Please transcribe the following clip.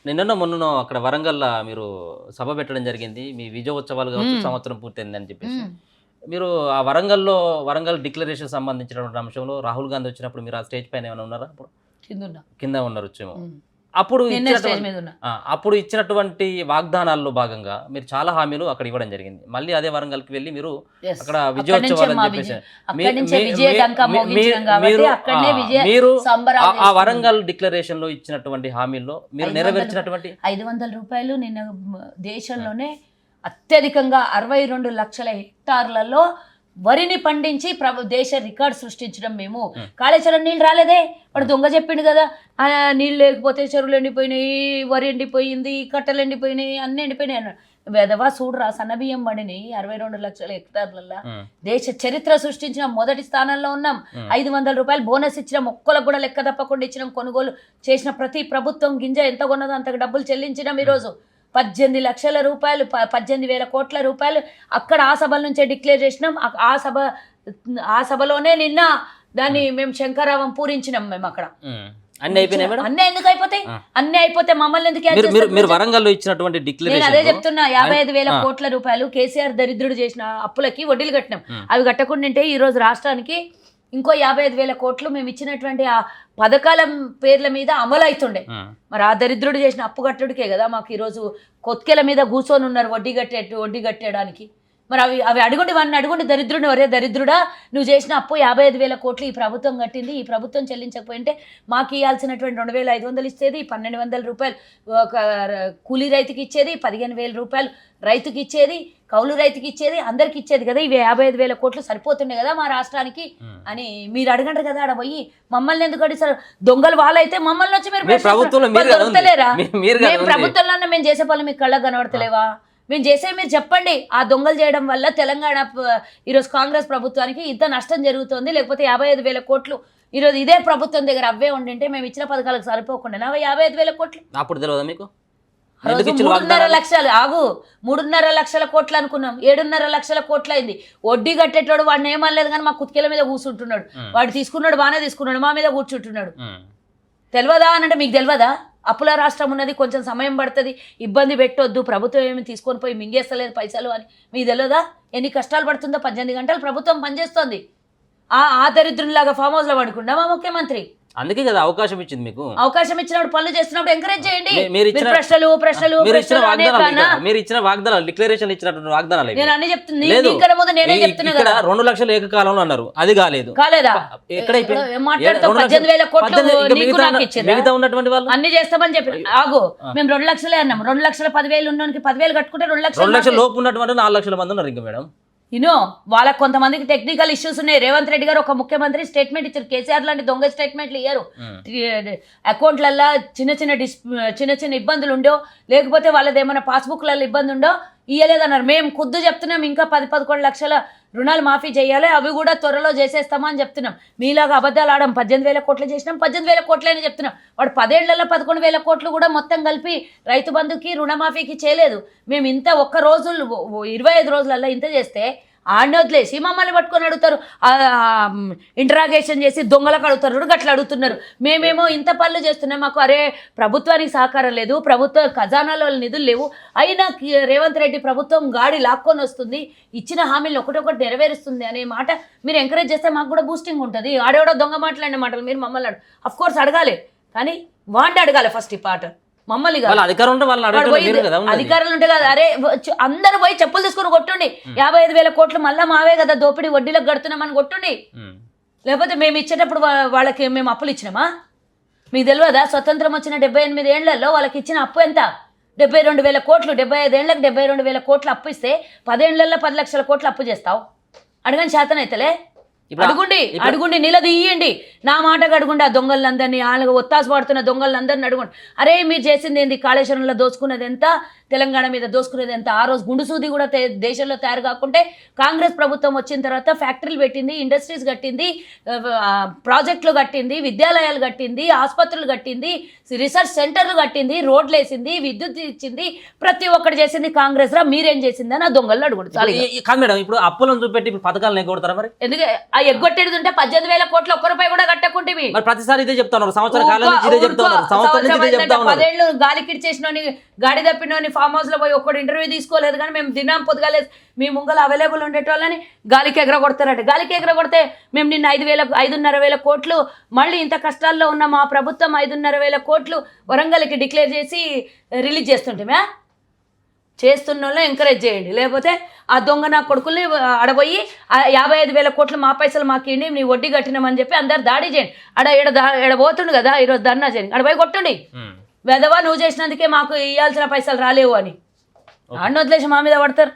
మొన్న అక్కడ వరంగల్లో మీరు సభ పెట్టడం జరిగింది. మీ విజయోత్సవాలు కావచ్చు, సంవత్సరం పూర్తయిందని చెప్పేసి. మీరు ఆ వరంగల్ డిక్లరేషన్ సంబంధించినటువంటి అంశంలో రాహుల్ గాంధీ వచ్చినప్పుడు మీరు ఆ స్టేజ్ పైన ఏమైనా ఉన్నారా? అప్పుడు కింద ఉన్నారు వచ్చేమో. అప్పుడు ఇచ్చినటువంటి వాగ్దానాల్లో భాగంగా మీరు చాలా హామీలు అక్కడ ఇవ్వడం జరిగింది. మళ్ళీ అదే వరంగల్కి వెళ్ళి మీరు అక్కడ విజయోత్సవాలు అని చెప్పేసి మీరు ఆ వరంగల్ డిక్లరేషన్ లో ఇచ్చినటువంటి హామీల్లో మీరు నెరవేర్చినటువంటి 500 రూపాయలు నిన్న దేశంలోనే అత్యధికంగా 62 లక్షల హెక్టార్లలో వరిని పండించి దేశ రికార్డు సృష్టించడం. మేము కాళేశ్వరం నీళ్ళు రాలేదే, వాడు దొంగ చెప్పిండు కదా, నీళ్ళు లేకపోతే చెరువులు ఎండిపోయినాయి, వరి ఎండిపోయింది, కట్టలు ఎండిపోయినాయి, అన్ని ఎండిపోయినాయి అన్నాడు. వెదవా చూడరా, సన్నబియ్యం పడినాయి 62 లక్షల హెక్టార్లలో. దేశ చరిత్ర సృష్టించిన మొదటి స్థానంలో ఉన్నాం. 500 రూపాయలు బోనస్ ఇచ్చినాం, ఒక్కలకు కూడా లెక్క తప్పకుండా ఇచ్చినాం. కొనుగోలు చేసిన ప్రతి ప్రభుత్వం గింజ ఎంత కొన్నదో అంతకు డబ్బులు చెల్లించినాం. ఈరోజు 18 లక్షల రూపాయలు, 18,000 కోట్ల రూపాయలు అక్కడ ఆ సభల నుంచే డిక్లేర్ చేసినాం. ఆ సభలోనే నిన్న దాన్ని మేము శంకరావం పూరించినాం. మేము అక్కడ అన్ని అయిపోయినాయి మేడం. అన్నీ ఎందుకు అయిపోతాయి? అన్నీ అయిపోతే మమ్మల్ని ఎందుకు? మీరు వరంగల్లో ఇచ్చినటువంటి డిక్లరేషన్, నేను అదే చెప్తున్నా. 55,000 కోట్ల రూపాయలు కేసీఆర్ దరిద్రుడు చేసిన అప్పులకి వడ్డీలు కట్టినాం. అవి కట్టకుండా ఈ రోజు రాష్ట్రానికి ఇంకో 55,000 కోట్లు మేము ఇచ్చినటువంటి ఆ పథకాల పేర్ల మీద అమలు అవుతుండే. మరి ఆ దరిద్రుడు చేసిన అప్పు కట్టుడికే కదా మాకు ఈరోజు కొత్కెల మీద కూర్చొని ఉన్నారు వడ్డీ కట్టేయడానికి. మరి అవి అడుగుండి వాడిని అడుగుండి దరిద్రుడిని, ఒరే దరిద్రుడా నువ్వు చేసిన అప్పు 55,000 కోట్లు ఈ ప్రభుత్వం కట్టింది, ఈ ప్రభుత్వం చెల్లించకపోయింటే మాకు ఇవ్వాల్సినటువంటి 2,500 ఇచ్చేది, 1,200 రూపాయలు కూలీ రైతుకి ఇచ్చేది, 15,000 రూపాయలు రైతుకి ఇచ్చేది, కౌలు రైతుకి ఇచ్చేది, అందరికి ఇచ్చేది కదా. ఇవి 55,000 కోట్లు సరిపోతుండే కదా మా రాష్ట్రానికి అని మీరు అడగండి కదా. ఆడ పోయి మమ్మల్ని ఎందుకు అడిగారు? దొంగలు వాళ్ళైతే మమ్మల్ని వచ్చి మీరు దొరుకుతలేరా? మేము ప్రభుత్వంలోనే మేము చేసే పనులు మీకు కళ్ళకు కనబడతలేవా? మేము చేసే మీరు చెప్పండి. ఆ దొంగలు చేయడం వల్ల తెలంగాణ ఈరోజు కాంగ్రెస్ ప్రభుత్వానికి ఇంత నష్టం జరుగుతుంది. లేకపోతే 55,000 కోట్లు ఈరోజు ఇదే ప్రభుత్వం దగ్గర అవే ఉండింటే మేము ఇచ్చిన పథకాలకు సరిపోకుండా 55,000 కోట్లు అప్పుడు తెలియదా మీకు? 3.5 లక్షలు 3.5 లక్షల కోట్లు అనుకున్నాం, 7.5 లక్షల కోట్లు అయింది. వడ్డీ కట్టేటోడు వాడిని ఏమనలేదు కానీ మా కుత్కెల మీద కూర్చుంటున్నాడు. వాడు తీసుకున్నాడు, బాగానే తీసుకున్నాడు, మా మీద కూర్చుంటున్నాడు. తెలియదా అనంటే మీకు తెలియదా? అప్పుల రాష్ట్రం ఉన్నది, కొంచెం సమయం పడుతుంది, ఇబ్బంది పెట్టొద్దు, ప్రభుత్వం ఏమి తీసుకొని పోయి మింగేస్తలేదు పైసలు అని మీకు తెలియదా? ఎన్ని కష్టాలు పడుతుందో. 18 గంటలు ప్రభుత్వం పనిచేస్తుంది. ఆ దరిద్రునిలాగా ఫామ్ హౌస్లో పడుకుండా మా ముఖ్యమంత్రి. అందుకే కదా అవకాశం ఇచ్చింది మీకు. అవకాశం ఇచ్చినప్పుడు పనులు చేస్తున్నప్పుడు ఎంకరేజ్ చేయండి. మీరు ఇచ్చిన వాగ్దానాలు, డిక్లరేషన్ ఇచ్చినటువంటి వాగ్దానాలు నేను అన్ని చెప్తున్నా. నేనే చెప్తున్నా 2 లక్షలు ఏకకాలంలో అన్నారు, అది కాలేదా? మాట్లాడుతాం 18,000 కోట్లు మిగతా ఉన్నటువంటి వాళ్ళు అన్ని చేస్తామని చెప్పి మేము 2 లక్షలే అన్నాం. 2,10,000 ఉన్నోనికి 10,000 కట్టుకుంటే 2 లక్షల లోపు ఉన్నటువంటి 4 లక్షల మంది ఉన్నారు ఇంకా మేడం. వాళ్ళకి కొంతమందికి టెక్నికల్ ఇష్యూస్ ఉన్నాయి. రేవంత్ రెడ్డి గారు ఒక ముఖ్యమంత్రి స్టేట్మెంట్ ఇచ్చారు. కేసీఆర్ లాంటి దొంగ స్టేట్మెంట్లు ఇయ్యారు. అకౌంట్లల్లో చిన్న చిన్న ఇబ్బందులు ఉండో, లేకపోతే వాళ్ళది ఏమైనా పాస్బుక్లలో ఇబ్బంది ఉండో ఇయ్యలేదన్నారు. మేము ఖుద్దు చెప్తున్నాం ఇంకా 10-11 లక్షల రుణాలు మాఫీ చేయాలి, అవి కూడా త్వరలో చేసేస్తామని చెప్తున్నాం. మీలాగా అబద్ధాలు ఆడం 18,000 కోట్లు చేసినాం, 18,000 కోట్లని చెప్తున్నాం. వాడు 10 ఏళ్లలో 11,000 కోట్లు కూడా మొత్తం కలిపి రైతు బంధుకి రుణమాఫీకి చేయలేదు. మేము ఇంత 25 రోజులలో ఇంత చేస్తే ఆడిని వదిలేసి మమ్మల్ని పట్టుకొని అడుగుతారు, ఇంటరాగేషన్ చేసి దొంగలకు అడుగుతారు, గట్లా అడుగుతున్నారు. మేమేమో ఇంత పనులు చేస్తున్నాం, మాకు అరే ప్రభుత్వానికి సహకారం లేదు, ప్రభుత్వ ఖజానాలో నిధులు లేవు, అయినా రేవంత్ రెడ్డి ప్రభుత్వం గాడి లాక్కొని వస్తుంది, ఇచ్చిన హామీలు ఒకటొకటి నెరవేరుస్తుంది అనే మాట మీరు ఎంకరేజ్ చేస్తే మాకు కూడా బూస్టింగ్ ఉంటుంది. ఆడేవాడో దొంగ మాట్లాడిన మాటలు మీరు మమ్మల్ని అఫ్ కోర్స్ అడగాలి, కానీ వాంటి అడగాలి ఫస్ట్ ఈ పాట మమ్మల్ని. అధికారులు ఉంటే కదా, అరే అందరూ పోయి చెప్పులు తీసుకుని కొట్టుండి. 55,000 కోట్లు మళ్ళీ మావే కదా దోపిడీ వడ్డీలకు కడుతున్నామని కొట్టుండి. లేకపోతే మేము ఇచ్చేటప్పుడు వాళ్ళకి మేము అప్పులు ఇచ్చినామా? మీకు తెలియదా? స్వతంత్రం వచ్చిన 78 ఏళ్లలో వాళ్ళకి ఇచ్చిన అప్పు ఎంత? 72,000 కోట్లు. 75 ఏళ్లకు 72,000 కోట్లు అప్పు ఇస్తే 10 ఏళ్లలో 10 లక్షల కోట్లు అప్పు చేస్తావు? అడగని చేతనైతలే. అడుగుండి నిలదీయండి. నా మాటకు అడుగుండి. ఆ దొంగలందరినీ, వాళ్ళకి ఒత్తాసు పడుతున్న దొంగలందరినీ అడుగుండి. అరే మీరు చేసింది ఏంది? కాళేశ్వరంలో దోచుకునేది ఎంత, తెలంగాణ మీద దోచుకునేది ఎంత? ఆ రోజు గుండు సూది కూడా దేశంలో తయారు కాకుంటే కాంగ్రెస్ ప్రభుత్వం వచ్చిన తర్వాత ఫ్యాక్టరీలు పెట్టింది, ఇండస్ట్రీస్ కట్టింది, ప్రాజెక్టులు కట్టింది, విద్యాలయాలు కట్టింది, ఆసుపత్రులు కట్టింది, రీసెర్చ్ సెంటర్లు కట్టింది, రోడ్లు వేసింది, విద్యుత్ ఇచ్చింది, ప్రతి ఒక్కటి చేసింది కాంగ్రెస్ రా. మీరేం చేసిందని ఆ దొంగలు అడుగుతారు. ఇప్పుడు అప్పులను చూపెట్టి పథకాలను ఎగ్గొడతారా? మరి ఎందుకు ఆ ఎగ్గొట్టేది ఉంటే 18,000 కోట్లు 1 రూపాయి కూడా కట్టకుంటే మరి ప్రతిసారి ఇదే చెప్తున్నారు, సంవత్సర కాలం నుంచి ఇదే చెప్తున్నారు, సంవత్సరం నుంచి ఇదే చెప్తా ఉన్నారు. 10 ఏళ్ళు గాలికిడ్చేసినోని గాడి తప్పినోని ఫామ్ హౌస్ లో పోయి ఒక్కడు ఇంటర్వ్యూ తీసుకోలేదు, కానీ మేము దినం పొద్దుగాలేదు మీ ముంగల అవైలబుల్ ఉండేటోళ్ళని గాలికి ఎగరగొడతారట. గాలికి ఎగరగొడితే మేము నిన్న 5,500 కోట్లు, మళ్ళీ ఇంత కష్టాల్లో ఉన్న మా ప్రభుత్వం 5,500 కోట్లు వరంగల్కి డిక్లేర్ చేసి రిలీజ్ చేస్తుంటామే. చేస్తున్న వాళ్ళని ఎంకరేజ్ చేయండి, లేకపోతే ఆ దొంగ నా కొడుకుల్ని అడబోయి 55,000 కోట్లు మా పైసలు మాకు ఇండి నీ వడ్డీ కట్టినామని చెప్పి అందరు దాడి చేయండి. ఎడ పోతుండు కదా ఈరోజు ధర్నా చేయండి, అడబోయి కొట్టుండి. వెదవా నువ్వు చేసినందుకే మాకు ఇవ్వాల్సిన పైసలు రాలేవు అని అన్న వదిలేసి మా మీద పడతారు.